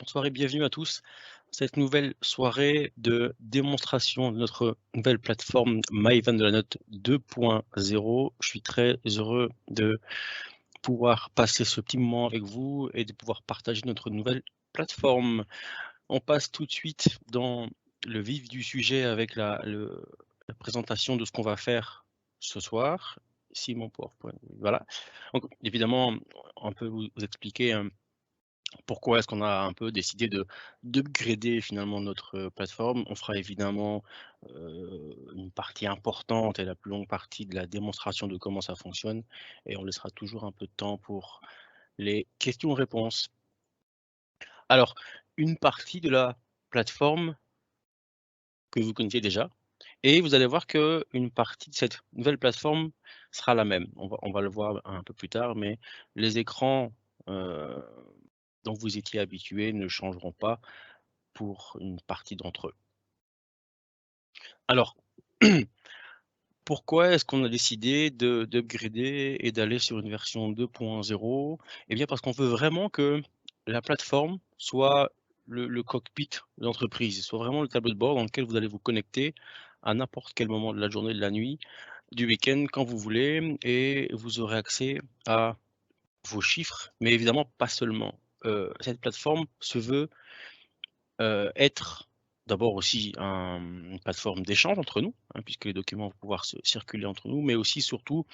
Bonsoir et bienvenue à tous. Cette nouvelle soirée de démonstration de notre nouvelle plateforme MyEvent de la Note 2.0. Je suis très heureux de pouvoir passer ce petit moment avec vous et de pouvoir partager notre nouvelle plateforme. On passe tout de suite dans le vif du sujet avec la présentation de ce qu'on va faire ce soir. Si mon PowerPoint, voilà. Donc évidemment, on peut vous expliquer pourquoi est-ce qu'on a un peu décidé de d'upgrader finalement notre, plateforme? On fera évidemment, une partie importante et la plus longue partie de la démonstration de comment ça fonctionne et on laissera toujours un peu de temps pour les questions-réponses. Alors, une partie de la plateforme que vous connaissez déjà et vous allez voir qu'une partie de cette nouvelle plateforme sera la même. On va le voir un peu plus tard, mais les écrans, heu, dont vous étiez habitués ne changeront pas pour une partie d'entre eux. Alors, pourquoi est-ce qu'on a décidé de d'upgrader et d'aller sur une version 2.0? Eh bien, parce qu'on veut vraiment que la plateforme soit le cockpit de l'entreprise, soit vraiment le tableau de bord dans lequel vous allez vous connecter à n'importe quel moment de la journée, de la nuit, du week-end, quand vous voulez et vous aurez accès à vos chiffres, mais évidemment pas seulement. Cette plateforme se veut être d'abord aussi une plateforme d'échange entre nous, hein, puisque les documents vont pouvoir se circuler entre nous, mais aussi surtout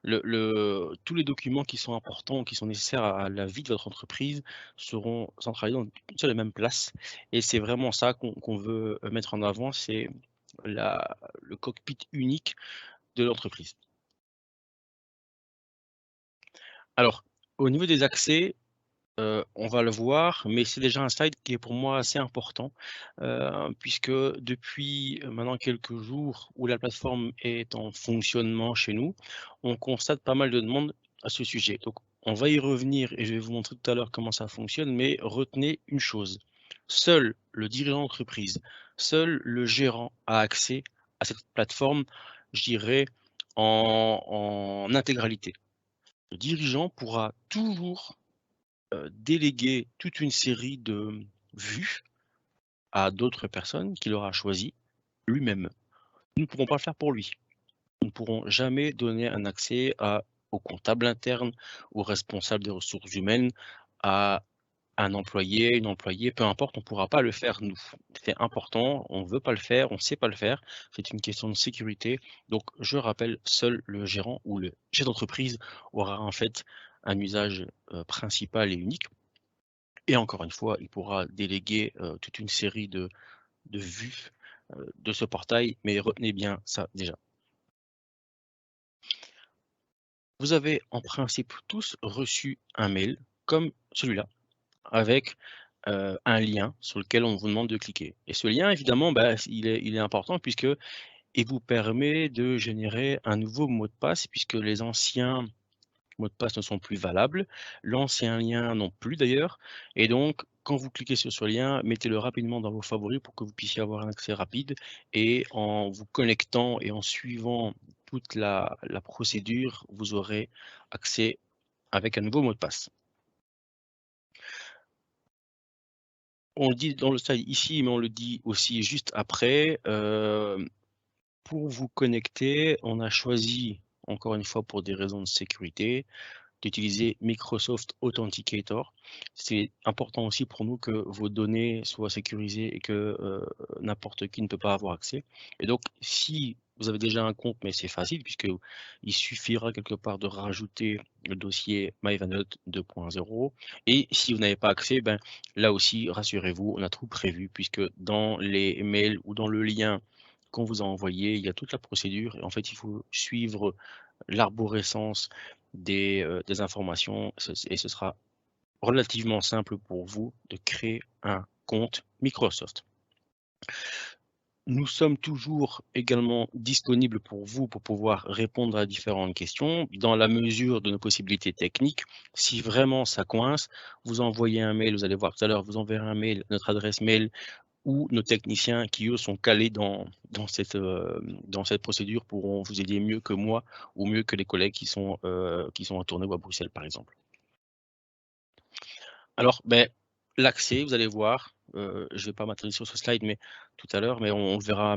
tous les documents qui sont importants, qui sont nécessaires à la vie de votre entreprise seront centralisés dans une seule et même place et c'est vraiment ça qu'on veut, mettre en avant, c'est le cockpit unique de l'entreprise. Alors, au niveau des accès, on va le voir, mais c'est déjà un slide qui est pour moi assez important, puisque depuis, maintenant quelques jours où la plateforme est en fonctionnement chez nous, on constate pas mal de demandes à ce sujet. Donc on va y revenir et je vais vous montrer tout à l'heure comment ça fonctionne, mais retenez une chose, seul le dirigeant d'entreprise, seul le gérant a accès à cette plateforme, je dirais en intégralité. Le dirigeant pourra toujours déléguer toute une série de vues à d'autres personnes qu'il aura choisies lui-même. Nous ne pourrons pas le faire pour lui. Nous ne pourrons jamais donner un accès au comptable interne, au responsable des ressources humaines, à un employé, une employée, peu importe, on ne pourra pas le faire nous. C'est important, on ne veut pas le faire, on ne sait pas le faire, c'est une question de sécurité. Donc je rappelle, seul le gérant ou le chef d'entreprise aura en fait un usage, principal et unique. Et encore une fois, il pourra déléguer, toute une série de vues, de ce portail, mais retenez bien ça déjà. Vous avez en principe tous reçu un mail comme celui-là, avec, un lien sur lequel on vous demande de cliquer. Et ce lien évidemment, bah, il est important puisque il vous permet de générer un nouveau mot de passe puisque les anciens mots de passe ne sont plus valables, l'ancien lien non plus d'ailleurs et donc quand vous cliquez sur ce lien, mettez-le rapidement dans vos favoris pour que vous puissiez avoir un accès rapide et en vous connectant et en suivant toute la procédure, vous aurez accès avec un nouveau mot de passe. On le dit dans le slide ici, mais on le dit aussi juste après, pour vous connecter, on a choisi, encore une fois pour des raisons de sécurité, d'utiliser Microsoft Authenticator. C'est important aussi pour nous que vos données soient sécurisées et que, n'importe qui ne peut pas avoir accès et donc si vous avez déjà un compte, mais c'est facile puisqu'il suffira quelque part de rajouter le dossier MyEventNote 2.0 et si vous n'avez pas accès, ben, là aussi rassurez-vous, on a tout prévu puisque dans les mails ou dans le lien qu'on vous a envoyé, il y a toute la procédure et en fait, il faut suivre l'arborescence des informations et ce sera relativement simple pour vous de créer un compte Microsoft. Nous sommes toujours également disponibles pour vous pour pouvoir répondre à différentes questions dans la mesure de nos possibilités techniques. Si vraiment ça coince, vous envoyez un mail, vous allez voir tout à l'heure, vous enverrez un mail, notre adresse mail ou nos techniciens qui eux sont calés dans cette procédure pourront vous aider mieux que moi ou mieux que les collègues qui sont en tournée ou à Bruxelles par exemple. Alors, beh, l'accès, vous allez voir, je vais pas m'attarder sur ce slide, mais tout à l'heure, mais on le verra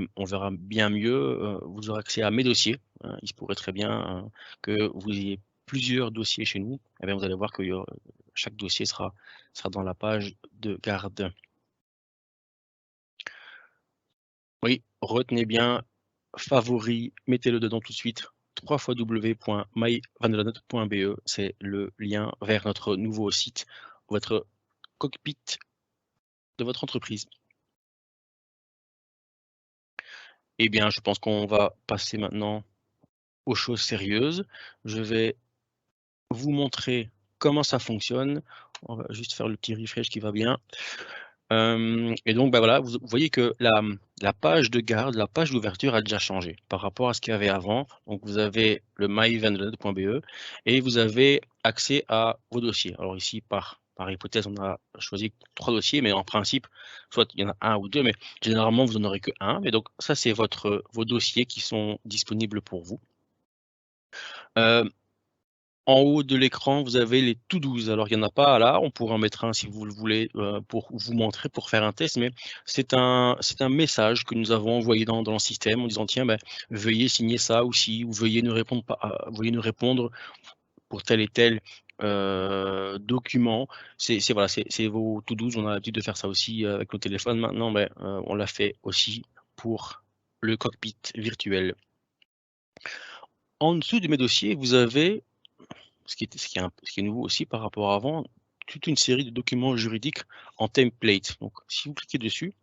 bien mieux, vous aurez accès à mes dossiers, hein. Il se pourrait très bien, que vous ayez plusieurs dossiers chez nous, et bien vous allez voir que chaque dossier sera dans la page de garde. Oui, retenez bien favoris, mettez-le dedans tout de suite, www.myvanderlanote.be, c'est le lien vers notre nouveau site, votre cockpit de votre entreprise. Eh bien, je pense qu'on va passer maintenant aux choses sérieuses. Je vais vous montrer comment ça fonctionne. On va juste faire le petit refresh qui va bien. Et donc, bah, voilà, vous voyez que la page de garde, la page d'ouverture a déjà changé par rapport à ce qu'il y avait avant. Donc, vous avez le myvanderlanote.be et vous avez accès à vos dossiers. Alors ici, par hypothèse, on a choisi 3 dossiers, mais en principe, soit il y en a 1 ou 2, mais généralement, vous n'en aurez que 1. Mais donc ça, c'est vos dossiers qui sont disponibles pour vous. En haut de l'écran, vous avez les to-dos. Alors, il y en a pas là, on pourrait en mettre un si vous le voulez, pour vous montrer, pour faire un test, mais c'est un message que nous avons envoyé dans le système en disant: «Tiens, veuillez signer ça ou ci, ou veuillez nous répondre veuillez nous répondre pour tel et tel, document». C'est voilà, c'est vos to-dos. On a l'habitude de faire ça aussi, avec nos téléphones maintenant, on l'a fait aussi pour le cockpit virtuel. En dessous de mes dossiers, vous avez ce qui est nouveau aussi par rapport à avant, toute une série de documents juridiques en template. Donc, si vous cliquez dessus,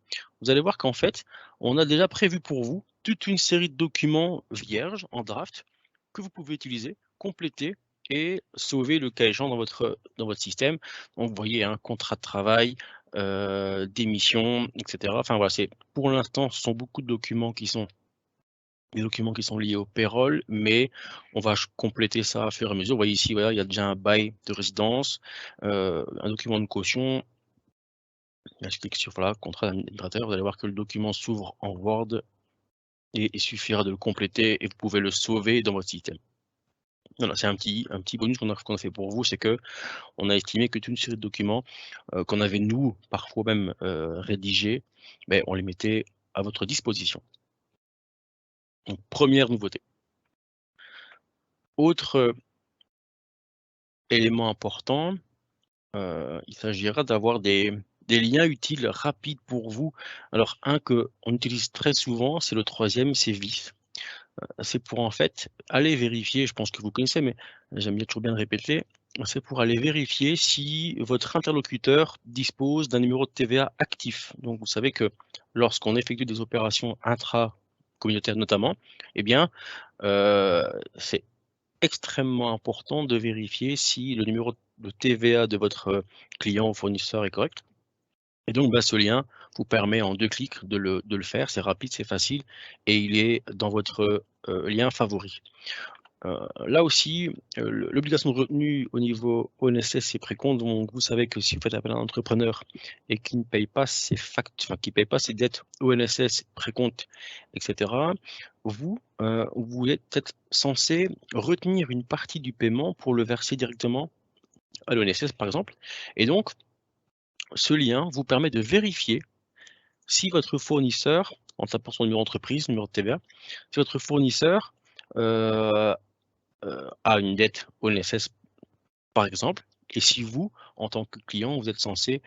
vous allez voir qu'en fait, on a déjà prévu pour vous toute une série de documents vierges en draft que vous pouvez utiliser, compléter et sauver le cas échéant dans votre système. Donc, vous voyez un contrat de travail, démission, etc. Enfin voilà, pour l'instant, ce sont beaucoup de documents qui sont des documents qui sont liés au payroll, mais on va compléter ça à fur et à mesure. Vous voyez ici, voilà, il y a déjà un bail de résidence, un document de caution. Là, je clique sur voilà, contrat d'administrateur. Vous allez voir que le document s'ouvre en Word et il suffira de le compléter et vous pouvez le sauver dans votre système. Voilà, c'est un petit bonus qu'on a fait pour vous, c'est que on a estimé que toute une série de documents qu'on avait nous parfois même rédigés, on les mettait à votre disposition. Donc première nouveauté. Autre élément important, il s'agira d'avoir des liens utiles rapides pour vous. Alors un qu'on utilise très souvent, c'est le troisième, c'est VIF. C'est pour en fait aller vérifier, je pense que vous connaissez, mais j'aime bien toujours bien le répéter, c'est pour aller vérifier si votre interlocuteur dispose d'un numéro de TVA actif. Donc vous savez que lorsqu'on effectue des opérations intra-communautaires notamment, eh bien, c'est extrêmement important de vérifier si le numéro de TVA de votre client ou fournisseur est correct. Et donc, ce lien vous permet en 2 clics de le faire. C'est rapide, c'est facile et il est dans votre lien favori. Là aussi, l'obligation de retenue au niveau ONSS et précompte, donc vous savez que si vous faites appel à un entrepreneur et qui ne paye pas ses qui paye pas ses dettes ONSS, précompte, etc., vous êtes peut-être censé retenir une partie du paiement pour le verser directement à l'ONSS, par exemple. Et donc, ce lien vous permet de vérifier si votre fournisseur, en tapant son numéro d'entreprise, numéro de TVA, si votre fournisseur euh, a une dette ONSS, par exemple, et si vous, en tant que client, vous êtes censé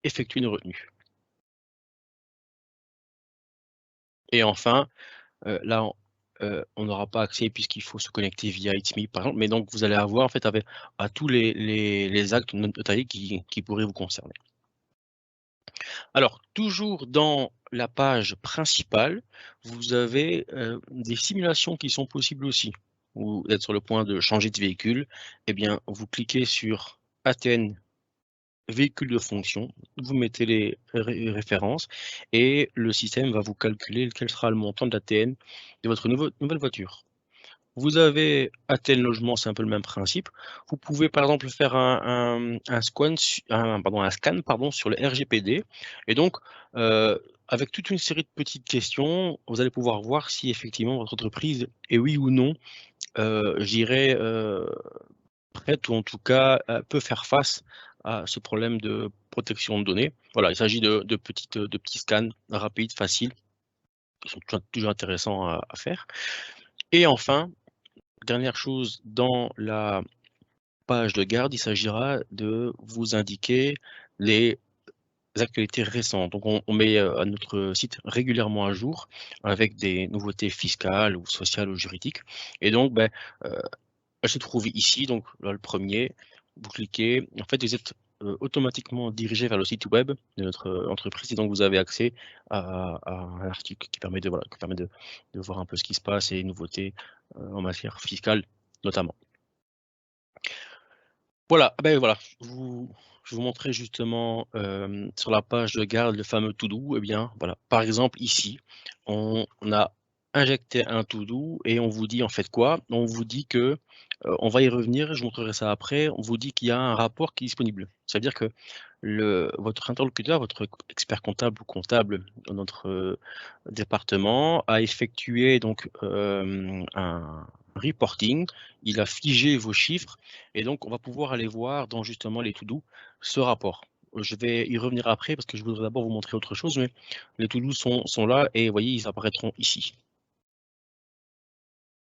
effectuer une retenue. Et enfin, là, on n'aura pas accès puisqu'il faut se connecter via It's Me, par exemple, mais donc vous allez avoir en fait à tous les actes notariés qui pourraient vous concerner. Alors, toujours dans la page principale, vous avez des simulations qui sont possibles aussi. Vous êtes sur le point de changer de véhicule, eh bien, vous cliquez sur ATN véhicule de fonction, vous mettez les références et le système va vous calculer quel sera le montant de l'ATN de votre nouvelle voiture. Vous avez ATN logement, c'est un peu le même principe. Vous pouvez par exemple faire un scan sur le RGPD et donc avec toute une série de petites questions, vous allez pouvoir voir si effectivement votre entreprise est oui ou non, je dirais, prête ou en tout cas, peut faire face à ce problème de protection de données. Voilà, il s'agit de petits scans rapides, faciles, qui sont toujours intéressants à faire. Et enfin, dernière chose dans la page de garde, il s'agira de vous indiquer les actualités récentes. Donc on met à notre site régulièrement à jour avec des nouveautés fiscales ou sociales ou juridiques. Et donc, elle se trouve ici, donc là, le premier, vous cliquez, en fait, vous êtes automatiquement dirigé vers le site web de notre entreprise et donc vous avez accès à un article qui permet de voir un peu ce qui se passe et les nouveautés en matière fiscale notamment. Voilà, voilà, je vous montrais justement sur la page de garde le fameux to do. Eh bien, voilà, par exemple ici, on a injecté un to do et on vous dit en fait quoi? On vous dit que, on va y revenir, je montrerai ça après, on vous dit qu'il y a un rapport qui est disponible. C'est-à-dire que votre interlocuteur, votre expert comptable ou comptable dans notre département a effectué donc un reporting, il a figé vos chiffres et donc, on va pouvoir aller voir dans justement les to-do ce rapport. Je vais y revenir après parce que je voudrais d'abord vous montrer autre chose, mais les to-do sont là et vous voyez, ils apparaîtront ici.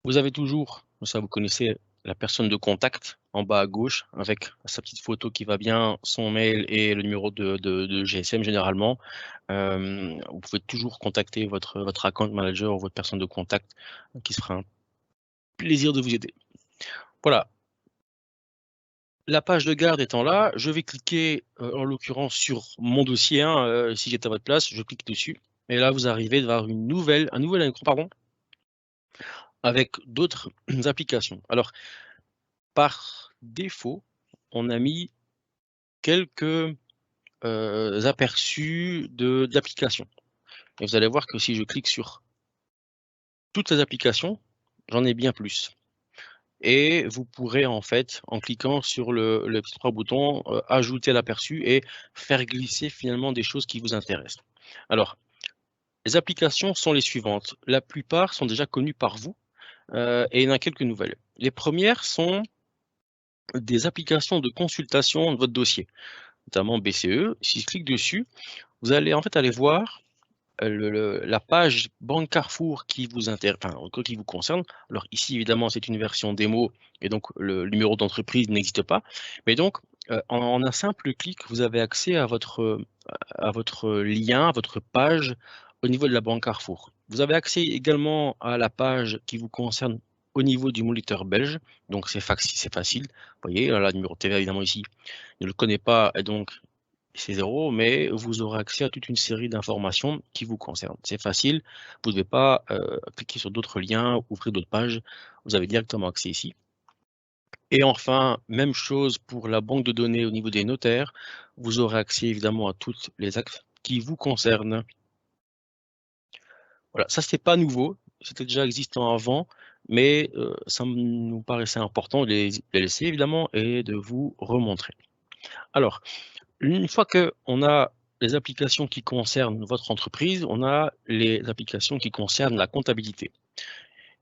Vous avez toujours, ça vous connaissez, la personne de contact en bas à gauche avec sa petite photo qui va bien, son mail et le numéro de GSM généralement. Vous pouvez toujours contacter votre account manager ou votre personne de contact qui se fera un plaisir de vous aider. Voilà, la page de garde étant là, je vais cliquer, en l'occurrence sur mon dossier, hein, si j'étais à votre place, je clique dessus et là vous arrivez vers un nouvel écran, pardon, avec d'autres applications. Alors par défaut, on a mis quelques, aperçus d'applications et vous allez voir que si je clique sur toutes les applications, j'en ai bien plus. Et vous pourrez en fait, en cliquant sur le petit 3 boutons, ajouter l'aperçu et faire glisser finalement des choses qui vous intéressent. Alors, les applications sont les suivantes. La plupart sont déjà connues par vous, et il y en a quelques nouvelles. Les premières sont des applications de consultation de votre dossier, notamment BCE. Si je clique dessus, vous allez en fait aller voir la page Banque Carrefour qui vous qui vous concerne. Alors ici, évidemment, c'est une version démo et donc le numéro d'entreprise n'existe pas. Mais donc, en un simple clic, vous avez accès à votre lien, à votre page au niveau de la Banque Carrefour. Vous avez accès également à la page qui vous concerne au niveau du moniteur belge. Donc c'est facile. Vous voyez, là, le numéro de TVA, évidemment, ici, ne le connaît pas et donc c'est 0, mais vous aurez accès à toute une série d'informations qui vous concernent. C'est facile, vous ne devez pas cliquer sur d'autres liens, ouvrir d'autres pages, vous avez directement accès ici. Et enfin, même chose pour la banque de données au niveau des notaires, vous aurez accès évidemment à toutes les actes qui vous concernent. Voilà, ça c'est pas nouveau, c'était déjà existant avant, mais ça nous paraissait important de les laisser évidemment et de vous remontrer. Alors, une fois qu'on a les applications qui concernent votre entreprise, on a les applications qui concernent la comptabilité.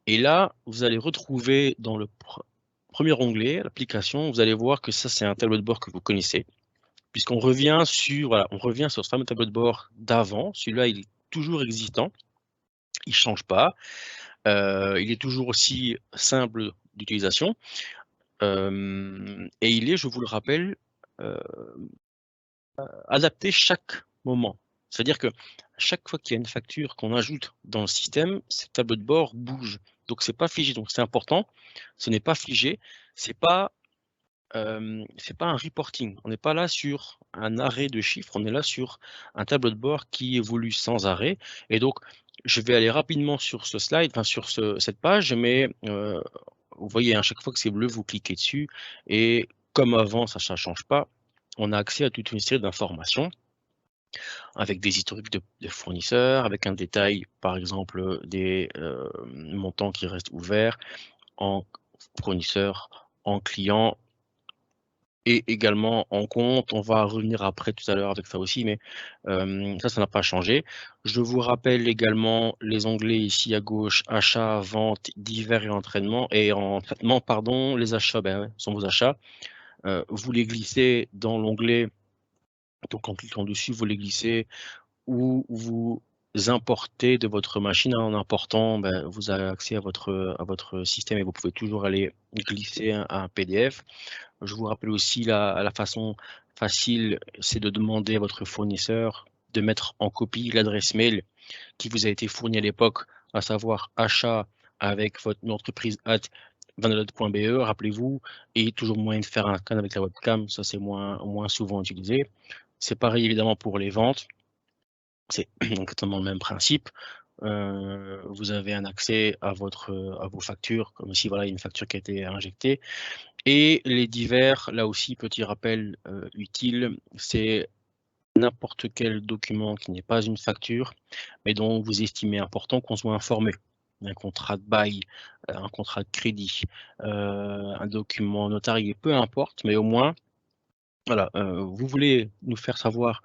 Et là, vous allez retrouver dans le premier onglet, l'application, vous allez voir que ça, c'est un tableau de bord que vous connaissez, puisqu'on revient sur, voilà, on revient sur ce fameux tableau de bord d'avant. Celui-là, il est toujours existant, il ne change pas, il est toujours aussi simple d'utilisation, et il est, je vous le rappelle, euh, adapté chaque moment. C'est-à-dire que chaque fois qu'il y a une facture qu'on ajoute dans le système, ce tableau de bord bouge. Donc c'est pas figé. Donc c'est important. Ce n'est pas figé. C'est pas un reporting. On n'est pas là sur un arrêt de chiffres. On est là sur un tableau de bord qui évolue sans arrêt. Et donc je vais aller rapidement sur ce slide, enfin sur cette page, mais vous voyez, à chaque fois que c'est bleu, vous cliquez dessus et comme avant, ça ne change pas. On a accès à toute une série d'informations avec des historiques de fournisseurs, avec un détail, par exemple, des montants qui restent ouverts en fournisseur, en client et également en compte. On va revenir après tout à l'heure avec ça aussi, mais ça n'a pas changé. Je vous rappelle également les onglets ici à gauche, achats, ventes, divers et entraînement et en traitement, pardon, les achats, ouais, sont vos achats. vous les glissez dans l'onglet, donc en cliquant dessus, vous les glissez ou vous importez de votre machine. En important, vous avez accès à votre système et vous pouvez toujours aller glisser un PDF. Je vous rappelle aussi la façon facile, c'est de demander à votre fournisseur de mettre en copie l'adresse mail qui vous a été fournie à l'époque, à savoir achat avec votre entreprise @vanadot.be, rappelez-vous, et toujours moyen de faire un scan avec la webcam, ça c'est moins souvent utilisé. C'est pareil évidemment pour les ventes, c'est exactement le même principe. Vous avez un accès à vos factures, comme ici, voilà, il y a une facture qui a été injectée. Et les divers, là aussi, petit rappel utile, c'est n'importe quel document qui n'est pas une facture, mais dont vous estimez important qu'on soit informé. Un contrat de bail, un contrat de crédit, un document notarié, peu importe, mais au moins, voilà, vous voulez nous faire savoir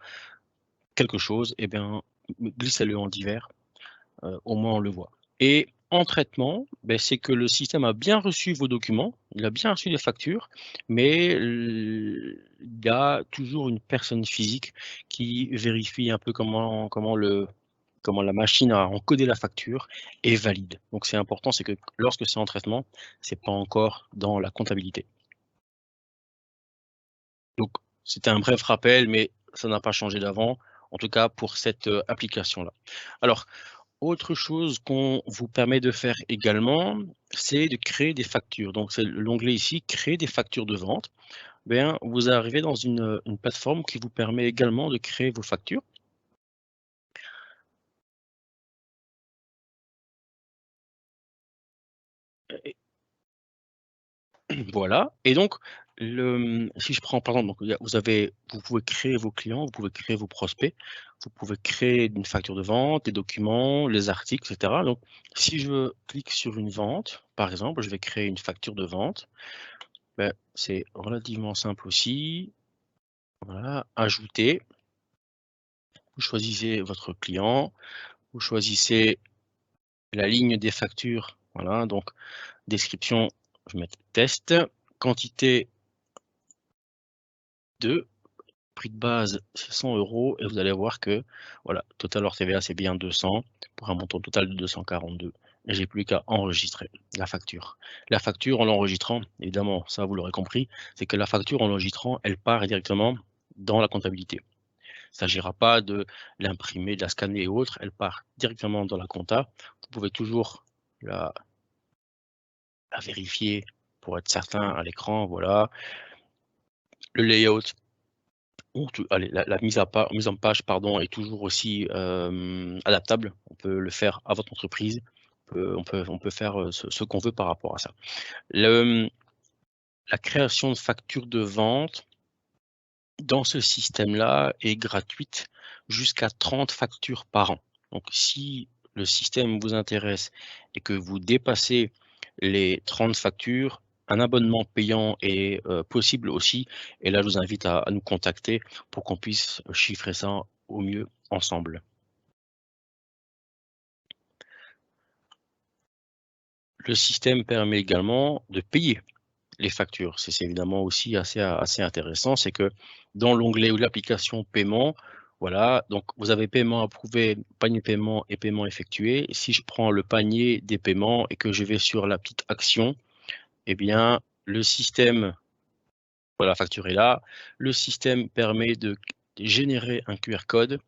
quelque chose, eh bien, glissez-le en divers, au moins on le voit. Et en traitement, c'est que le système a bien reçu vos documents, il a bien reçu les factures, mais il y a toujours une personne physique qui vérifie un peu comment la machine a encodé la facture et valide. Donc c'est important, c'est que lorsque c'est en traitement, c'est pas encore dans la comptabilité. Donc c'était un bref rappel, mais ça n'a pas changé d'avant, en tout cas pour cette application-là. Alors, autre chose qu'on vous permet de faire également, c'est de créer des factures. Donc c'est l'onglet ici, créer des factures de vente. Bien, vous arrivez dans une plateforme qui vous permet également de créer vos factures. Et voilà. Et donc, si je prends par exemple, donc, vous pouvez créer vos clients, vous pouvez créer vos prospects, vous pouvez créer une facture de vente, des documents, les articles, etc. Donc, si je clique sur une vente, par exemple, je vais créer une facture de vente. C'est relativement simple aussi. Voilà, ajouter. Vous choisissez votre client, vous choisissez la ligne des factures. Voilà, donc description, je vais mettre test, quantité de, prix de base c'est 100 € et vous allez voir que voilà, total hors TVA c'est bien 200 pour un montant total de 242. Et j'ai plus qu'à enregistrer la facture. La facture en l'enregistrant, évidemment, ça vous l'aurez compris, c'est que la facture en l'enregistrant, elle part directement dans la comptabilité. Il ne s'agira pas de l'imprimer, de la scanner et autres, elle part directement dans la compta. Vous pouvez toujours la, la vérifier pour être certain à l'écran, voilà. Le layout, allez, la mise en page pardon, est toujours aussi adaptable. On peut le faire à votre entreprise. On peut faire ce qu'on veut par rapport à ça. La création de factures de vente dans ce système-là est gratuite jusqu'à 30 factures par an. Donc si le système vous intéresse et que vous dépassez les 30 factures, un abonnement payant est possible aussi. Et là, je vous invite à nous contacter pour qu'on puisse chiffrer ça au mieux ensemble. Le système permet également de payer les factures. C'est évidemment aussi assez intéressant. C'est que dans l'onglet ou l'application paiement, voilà, donc vous avez paiement approuvé, panier paiement et paiement effectué. Si je prends le panier des paiements et que je vais sur la petite action, eh bien, le système, voilà, la facture est là. Le système permet de générer un QR code.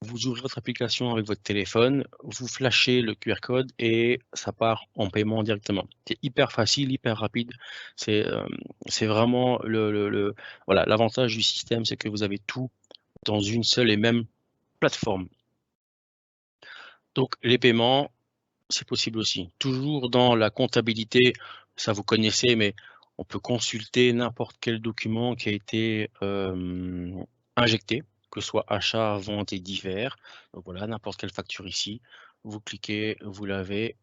Vous ouvrez votre application avec votre téléphone, vous flashez le QR code et ça part en paiement directement. C'est hyper facile, hyper rapide. C'est vraiment voilà, l'avantage du système, c'est que vous avez tout dans une seule et même plateforme. Donc les paiements, c'est possible aussi. Toujours dans la comptabilité, ça vous connaissez, mais on peut consulter n'importe quel document qui a été injecté, que ce soit achat, vente et divers. Donc voilà, n'importe quelle facture ici. Vous cliquez, vous l'avez,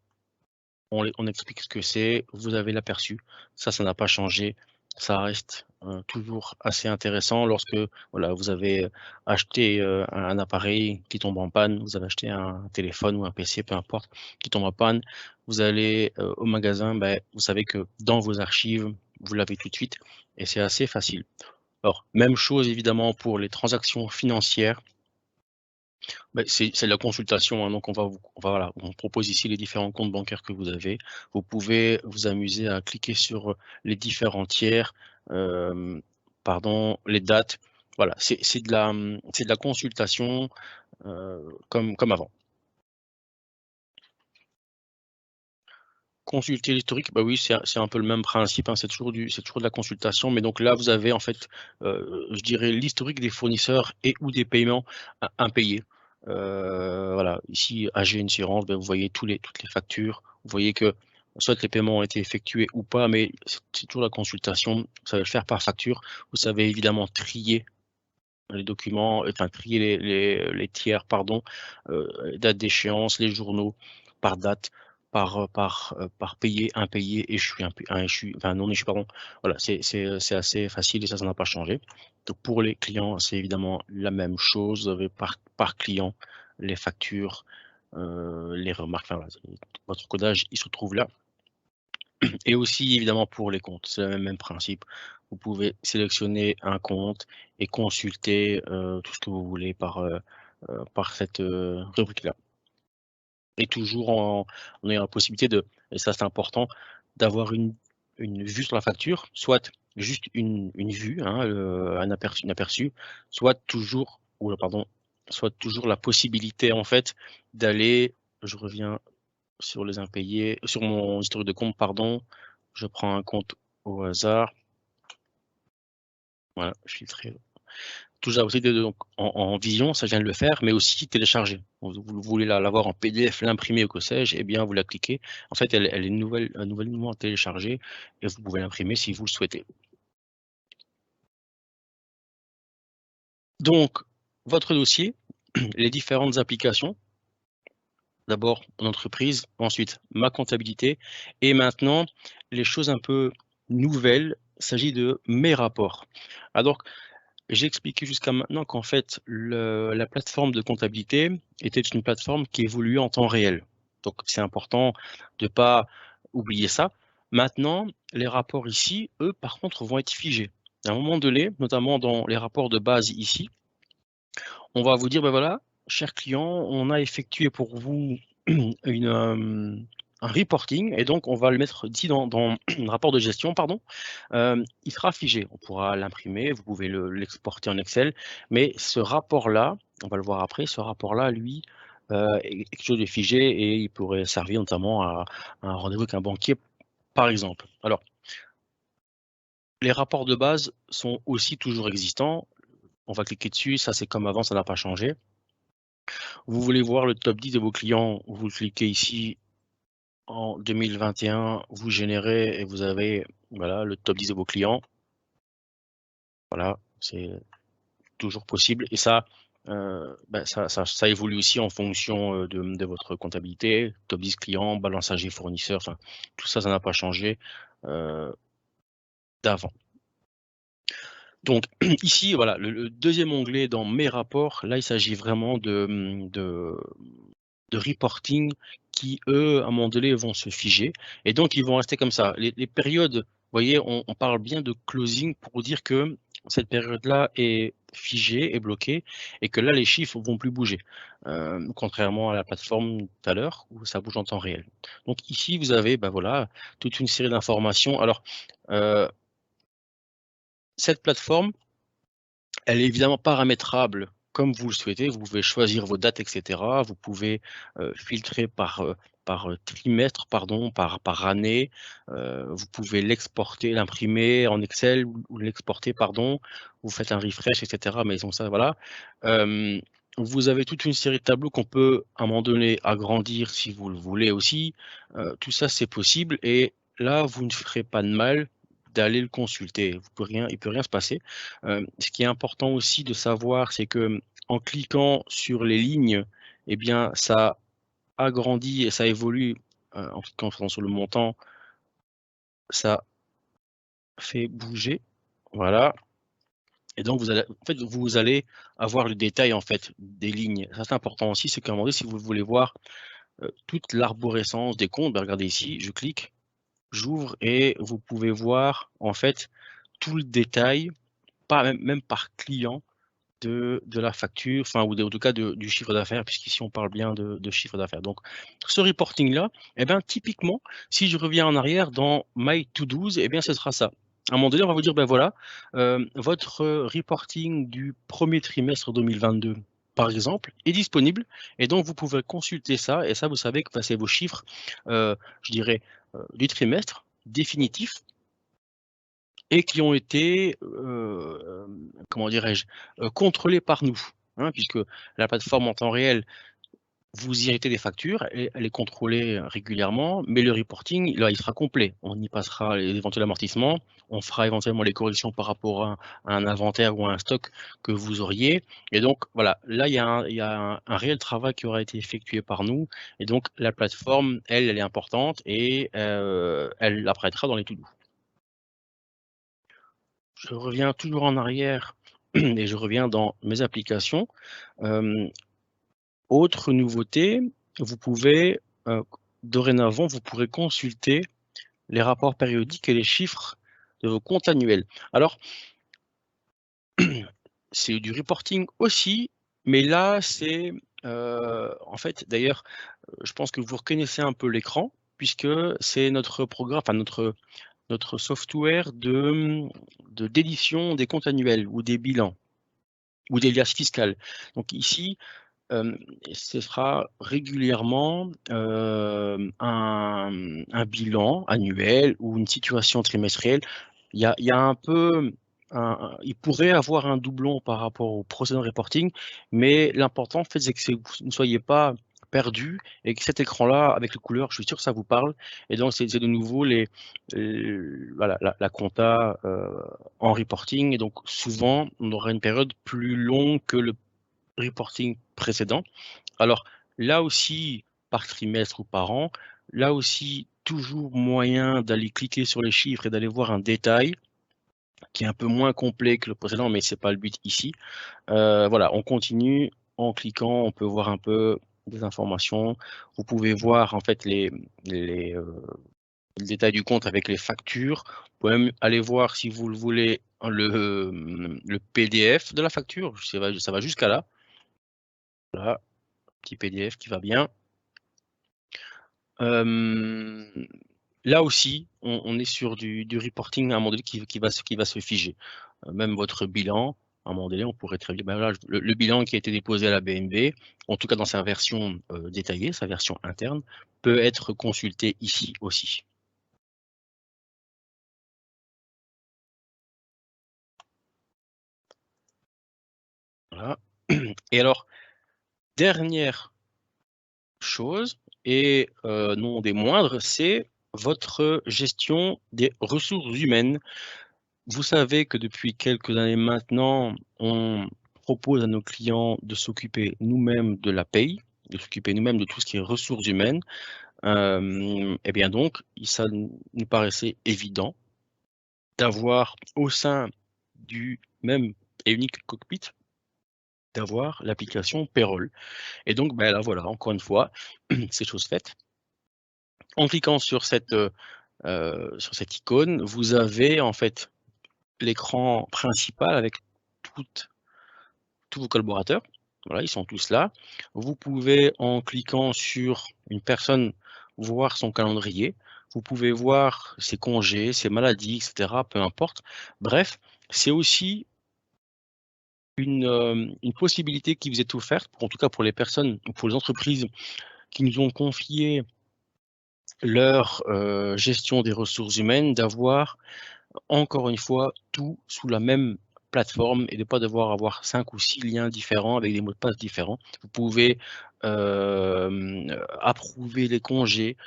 on explique ce que c'est, vous avez l'aperçu. Ça n'a pas changé. Ça reste toujours assez intéressant lorsque voilà, vous avez acheté un appareil qui tombe en panne, vous avez acheté un téléphone ou un PC, peu importe, qui tombe en panne. Vous allez au magasin, vous savez que dans vos archives, vous l'avez tout de suite et c'est assez facile. Alors, même chose évidemment pour les transactions financières. Beh, c'est de la consultation, hein, donc voilà, on propose ici les différents comptes bancaires que vous avez. Vous pouvez vous amuser à cliquer sur, les différents tiers, hem, pardon, les dates. Voilà, c'est de la consultation, comme avant. Consulter l'historique, bah, oui, c'est un peu le même principe, hein, c'est toujours de la consultation, mais donc là, vous avez en fait, je dirais l'historique des fournisseurs et ou des paiements im impayés. Voilà, ici AG Assurance, bah, vous voyez toutes les factures. Vous voyez que soit les paiements ont été effectués ou pas, mais c'est toujours la consultation. Vous savez le faire par facture. Vous savez évidemment trier les documents, enfin trier les tiers, pardon, date d'échéance, les journaux par date, par payé, impayé, échu, échu, enfin non échu, pardon. Voilà, c'est assez facile et ça n'a pas changé. Donc pour les clients, c'est évidemment la même chose. Vous avez par client les factures, les remarques, enfin voilà, votre codage, il se trouve là. Et aussi évidemment pour les comptes, c'est le même principe. Vous pouvez sélectionner un compte et consulter, tout ce que vous voulez par cette, rubrique-là. Et toujours en ayant la possibilité et ça c'est important, d'avoir une vue sur la facture, soit juste une vue, hein, un aperçu, soit toujours pardon, soit toujours la possibilité en fait d'aller je reviens sur les impayés, sur mon historique de compte, pardon. Je prends un compte au hasard. Voilà, filtrer. Toujours la possibilité de donc en vision, ça je viens de le faire, mais aussi télécharger. Vous voulez l'avoir en PDF, l'imprimer ou que sais-je, eh bien vous la cliquez. En fait, elle est nouvellement téléchargée et vous pouvez l'imprimer si vous le souhaitez. Donc, votre dossier, les différentes applications, d'abord mon entreprise, ensuite ma comptabilité et maintenant les choses un peu nouvelles, il s'agit de mes rapports. Alors, j'ai expliqué jusqu'à maintenant qu'en fait la plateforme de comptabilité était une plateforme qui évoluait en temps réel. Donc c'est important de ne pas oublier ça. Maintenant, les rapports ici, eux, par contre, vont être figés. À un moment donné, notamment dans les rapports de base ici, on va vous dire: «Ben voilà, cher client, on a effectué pour vous un reporting» et donc on va le mettre ici dans le rapport de gestion, pardon. Il sera figé. On pourra l'imprimer, vous pouvez l'exporter en Excel, mais ce rapport-là, on va le voir après, ce rapport-là, lui, est quelque chose de figé et il pourrait servir notamment à un rendez-vous avec un banquier, par exemple. Alors, les rapports de base sont aussi toujours existants. On va cliquer dessus, ça c'est comme avant, ça n'a pas changé. Vous voulez voir le top 10 de vos clients, vous cliquez ici en 2021, vous générez et vous avez voilà, le top 10 de vos clients. Voilà, c'est toujours possible et ça, ça évolue aussi en fonction, de votre comptabilité, top 10 clients, balance AG fournisseur, enfin tout ça, ça n'a pas changé, heu, d'avant. Donc ici, voilà, le 2e onglet dans mes rapports, là, il s'agit vraiment de reporting qui, eux, à un moment donné, vont se figer et donc ils vont rester comme ça. Les périodes, vous voyez, on parle bien de closing pour dire que cette période-là est figée, est bloquée et que là, les chiffres vont plus bouger, contrairement à la plateforme tout à l'heure où ça bouge en temps réel. Donc ici, vous avez, bah, voilà, toute une série d'informations. Alors, heu, cette plateforme, elle est évidemment paramétrable comme vous le souhaitez. Vous pouvez choisir vos dates et cetera. Vous pouvez, filtrer par trimestre, pardon, par année. Vous pouvez l'exporter, l'imprimer en Excel ou l'exporter, pardon. Vous faites un refresh et cetera, mais donc ça, voilà. Hem, Vous avez toute une série de tableaux qu'on peut, à un moment donné, agrandir si vous le voulez aussi. Tout ça, c'est possible et là, vous ne ferez pas de mal d'aller le consulter. Il peut rien se passer. Ce qui est important aussi de savoir, c'est que, en cliquant sur les lignes, eh bien, ça agrandit et ça évolue, en cliquant pardon sur le montant, ça fait bouger, voilà et donc vous allez avoir le détail, en fait, des lignes. Ça, c'est important aussi, c'est qu'à un moment donné, si vous voulez voir, toute l'arborescence des comptes, bah, regardez ici, je clique J'ouvre et vous pouvez voir en fait tout le détail, pas même par client de la facture, enfin ou en tout cas du chiffre d'affaires, puisqu'ici on parle bien de chiffre d'affaires. Donc ce reporting-là, eh bien typiquement, si je reviens en arrière dans My To Do's, eh bien ce sera ça. À un moment donné, on va vous dire, ben voilà, votre reporting du premier trimestre 2022, par exemple, est disponible et donc vous pouvez consulter ça et ça, vous savez que c'est vos chiffres, je dirais, du trimestre définitifs et qui ont été, comment dirais-je, contrôlés par nous, hein, puisque la plateforme en temps réel, vous irritez des factures, elle est contrôlée régulièrement, mais le reporting, là, il sera complet. On y passera les éventuels amortissements, on fera éventuellement les corrections par rapport à un inventaire ou à un stock que vous auriez. Et donc, voilà, là, il y a un réel travail qui aura été effectué par nous. Et donc, la plateforme, elle est importante et elle apparaîtra dans les to-do. Je reviens toujours en arrière et je reviens dans mes applications. Hem, Autre nouveauté, vous pouvez, dorénavant, vous pourrez consulter les rapports périodiques et les chiffres de vos comptes annuels. Alors, c'est du reporting aussi, mais là, c'est, en fait, d'ailleurs, je pense que vous reconnaissez un peu l'écran puisque c'est notre programme, enfin notre software d'édition des comptes annuels ou des bilans ou des liasses fiscales. Donc ici, Hem, ce sera régulièrement, un bilan annuel ou une situation trimestrielle. Il y a un peu il pourrait avoir un doublon par rapport au précédent reporting, mais l'important en fait, c'est que vous ne soyez pas perdus et que cet écran-là, avec les couleurs, je suis sûr que ça vous parle et donc c'est de nouveau voilà, la compta, en reporting et donc souvent, on aura une période plus longue que le reporting précédent. Alors là aussi, par trimestre ou par an, là aussi, toujours moyen d'aller cliquer sur les chiffres et d'aller voir un détail qui est un peu moins complet que le précédent, mais c'est pas le but ici. Voilà, on continue en cliquant, on peut voir un peu des informations. Vous pouvez voir en fait les, le détail du compte avec les factures. Vous pouvez même aller voir si vous le voulez le PDF de la facture, ça va jusqu'à là. Voilà, petit PDF qui va bien. Hem, Là aussi, on est sur du reporting à un moment donné qui va se figer. Même votre bilan, à un moment donné, on pourrait très bien, ben voilà, le bilan qui a été déposé à la BNB, en tout cas dans sa version, détaillée, sa version interne, peut être consulté ici aussi. Voilà. Et alors, dernière chose et non des moindres, c'est votre gestion des ressources humaines. Vous savez que depuis quelques années maintenant, on propose à nos clients de s'occuper nous-mêmes de la paye, de s'occuper nous-mêmes de tout ce qui est ressources humaines. Et bien donc, ça nous paraissait évident d'avoir au sein du même et unique cockpit, d'avoir l'application Payroll. Et donc, ben là voilà, encore une fois, c'est chose faite. En cliquant sur cette icône, vous avez en fait l'écran principal avec toutes tous vos collaborateurs. Voilà, ils sont tous là. Vous pouvez, en cliquant sur une personne, voir son calendrier. Vous pouvez voir ses congés, ses maladies, et cetera, peu importe. Bref, c'est aussi une possibilité qui vous est offerte, en tout cas pour les personnes ou pour les entreprises qui nous ont confié leur, gestion des ressources humaines, d'avoir encore une fois, tout sous la même plateforme et de pas devoir avoir 5 ou 6 liens différents avec des mots de passe différents. Vous pouvez, approuver les congés.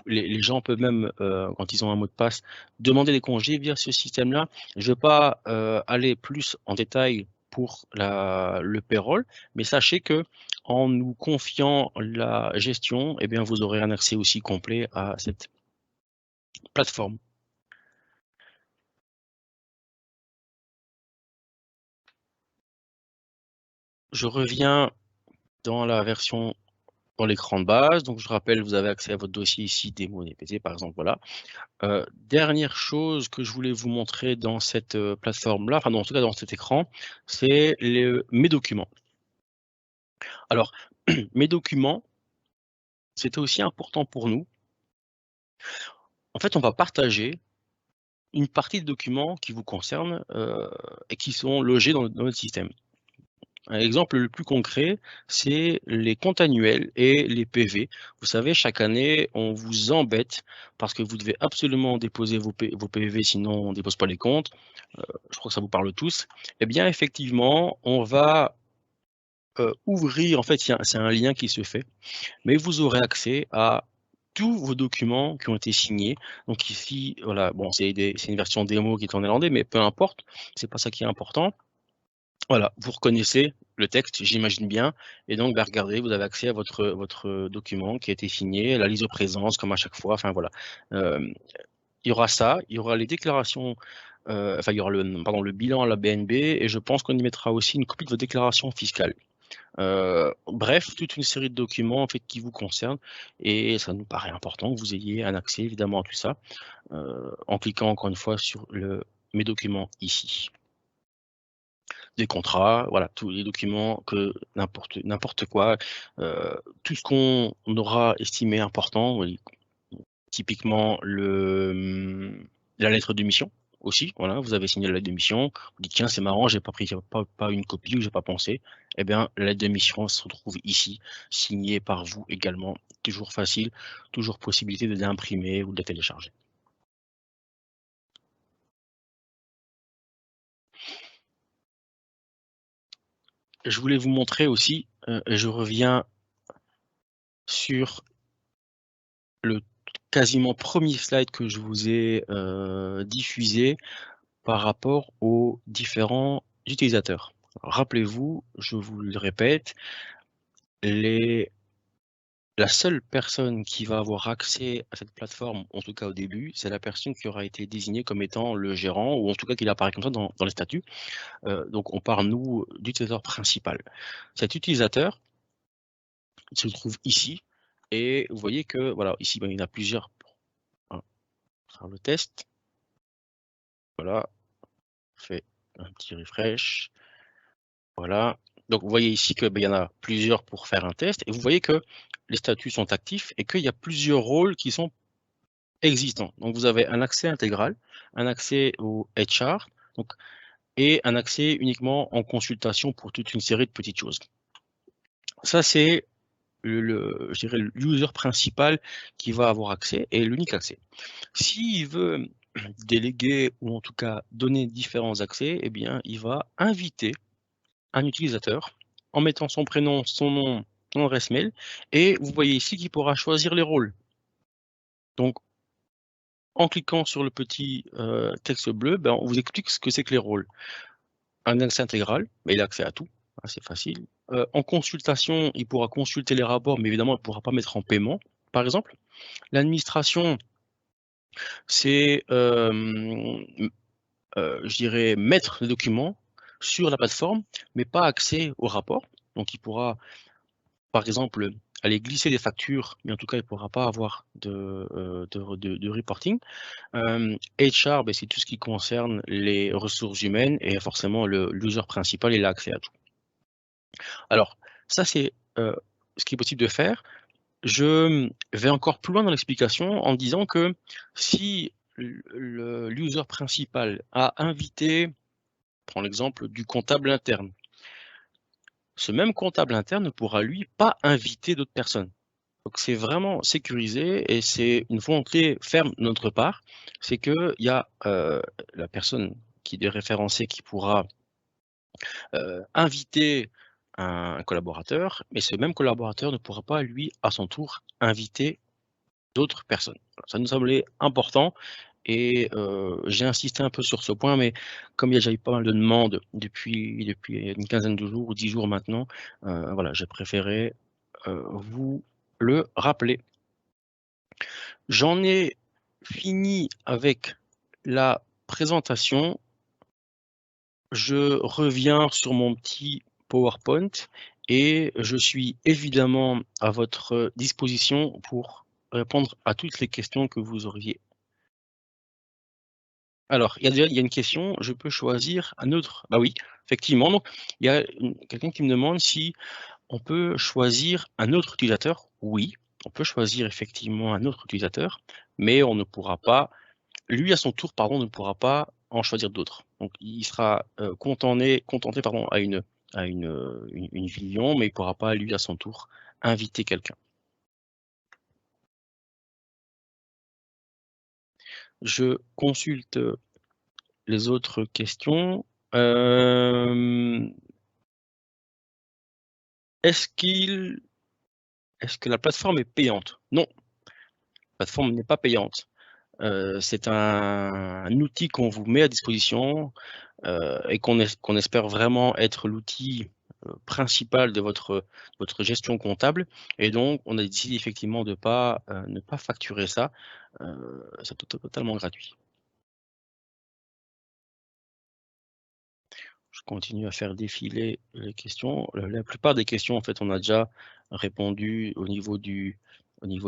Les gens peuvent même, quand ils ont un mot de passe, demander des congés via ce système-là. Je ne vais pas, aller plus en détail pour le payroll, mais sachez que en nous confiant la gestion, eh bien, vous aurez un accès aussi complet à cette plateforme. Je reviens dans la version dans l'écran de base. Donc je rappelle, vous avez accès à votre dossier ici, démo DPT par exemple, voilà. Dernière chose que je voulais vous montrer dans cette, plateforme-là, enfin, en tout cas dans cet écran, c'est mes documents. Alors, mes documents, c'était aussi important pour nous. En fait, on va partager une partie des documents qui vous concernent, et qui sont logés dans notre système. Un exemple le plus concret, c'est les comptes annuels et les PV. Vous savez, chaque année, on vous embête parce que vous devez absolument déposer vos PV, sinon on ne dépose pas les comptes. Je crois que ça vous parle tous. Eh bien, effectivement, on va ouvrir, en fait, c'est un lien qui se fait, mais vous aurez accès à tous vos documents qui ont été signés. Donc ici, voilà, bon, c'est une version démo qui est en néerlandais, mais peu importe, c'est pas ça qui est important. Voilà, vous reconnaissez le texte, j'imagine bien, et donc, bah, regardez, vous avez accès à votre document qui a été signé, la lise-présence comme à chaque fois, enfin voilà. Il y aura ça, il y aura les déclarations, enfin il y aura le bilan à la BNB, et je pense qu'on y mettra aussi une copie de votre déclaration fiscale. Bref, toute une série de documents en fait qui vous concernent, et ça nous paraît important que vous ayez un accès évidemment à tout ça, en cliquant encore une fois sur mes documents ici. Des contrats, voilà, tous les documents que n'importe quoi, tout ce qu'on aura estimé important, oui, typiquement la lettre de mission aussi, voilà, vous avez signé la lettre de mission, vous dites: «Tiens, c'est marrant, j'ai pas pris pas une copie ou j'ai pas pensé». Eh bien, la lettre de mission se retrouve ici, signée par vous également, toujours facile, toujours possibilité de l'imprimer ou de la télécharger. Je voulais vous montrer aussi, et je reviens sur le quasiment premier slide que je vous ai, diffusé par rapport aux différents utilisateurs. Rappelez-vous, je vous le répète, les la seule personne qui va avoir accès à cette plateforme, en tout cas au début, c'est la personne qui aura été désignée comme étant le gérant, ou en tout cas qu'il apparaît comme ça dans les statuts. Donc on parle, nous, d'utilisateur principal. Cet utilisateur se trouve ici, et vous voyez que, voilà, ici, ben, il y en a plusieurs pour, hein, faire le test. Voilà, on fait un petit refresh. Voilà. Donc vous voyez ici que, beh, il y en a plusieurs pour faire un test, et vous voyez que les statuts sont actifs et qu'il y a plusieurs rôles qui sont existants. Donc vous avez un accès intégral, un accès au HR, donc, et un accès uniquement en consultation pour toute une série de petites choses. Ça, c'est je dirais l'user principal qui va avoir accès, et l'unique accès. S'il veut déléguer, ou en tout cas donner différents accès, eh bien il va inviter un utilisateur en mettant son prénom, son nom, son adresse mail, et vous voyez ici qu'il pourra choisir les rôles. Donc, en cliquant sur le petit, texte bleu, ben, on vous explique ce que c'est que les rôles. Un accès intégral, mais il a accès à tout, hein, c'est facile. En consultation, il pourra consulter les rapports, mais évidemment, il ne pourra pas mettre en paiement, par exemple. L'administration, c'est, je dirais, mettre les documents sur la plateforme, mais pas accès au rapport. Donc il pourra, par exemple, aller glisser des factures, mais en tout cas, il ne pourra pas avoir de reporting. HR, beh, c'est tout ce qui concerne les ressources humaines, et forcément l'user principal, il a accès à tout. Alors ça, c'est, ce qui est possible de faire. Je vais encore plus loin dans l'explication en disant que si l'user principal a invité, prends l'exemple du comptable interne. Ce même comptable interne ne pourra, lui, pas inviter d'autres personnes. Donc c'est vraiment sécurisé, et c'est une volonté ferme de notre part. C'est qu'il y a, la personne qui est référencée qui pourra, inviter un collaborateur, mais ce même collaborateur ne pourra pas, lui, à son tour, inviter d'autres personnes. Voilà, ça nous semblait important, et j'ai insisté un peu sur ce point, mais comme il y a déjà eu pas mal de demandes depuis une quinzaine de jours ou 10 jours maintenant, voilà, j'ai préféré, vous le rappeler. J'en ai fini avec la présentation. Je reviens sur mon petit PowerPoint et je suis évidemment à votre disposition pour répondre à toutes les questions que vous auriez. Alors, il y a une question, je peux choisir un autre bah oui, effectivement, donc il y a quelqu'un qui me demande si on peut choisir un autre utilisateur. Oui, on peut choisir effectivement un autre utilisateur, mais on ne pourra pas lui à son tour, pardon, ne pourra pas en choisir d'autres. Donc il sera, contenté pardon à une vision, mais il ne pourra pas lui à son tour inviter quelqu'un. Je consulte les autres questions. Hem, est-ce qu'il est-ce que la plateforme est payante? Non, la plateforme n'est pas payante. C'est un outil qu'on vous met à disposition, et qu'on espère vraiment être l'outil, principal de votre gestion comptable et donc on a décidé effectivement de pas, ne pas facturer ça, c'est totalement gratuit. Je continue à faire défiler les questions. La plupart des questions, en fait, on a déjà répondu au niveau du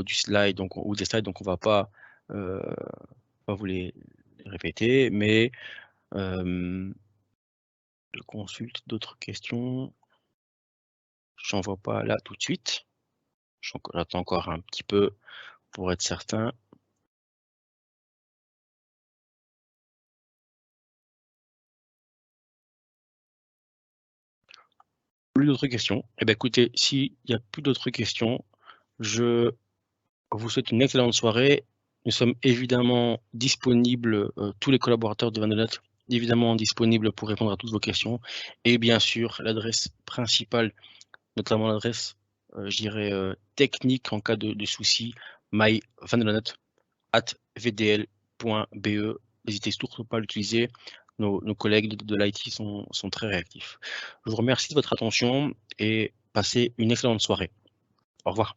slide, donc ou des slides, donc on va heu, pas vous les répéter, mais je consulte d'autres questions. J'en vois pas là tout de suite. J'attends encore un petit peu pour être certain. Plus d'autres questions? Eh bien écoutez, s'il y a plus d'autres questions, je vous souhaite une excellente soirée. Nous sommes évidemment disponibles, tous les collaborateurs de Vandelat, évidemment disponibles pour répondre à toutes vos questions et bien sûr l'adresse principale, notamment l'adresse, je dirais, technique en cas de souci, myvandelat@vdl.be. N'hésitez surtout pas à l'utiliser. Nos collègues de l'IT sont très réactifs. Je vous remercie de votre attention et passez une excellente soirée. Au revoir.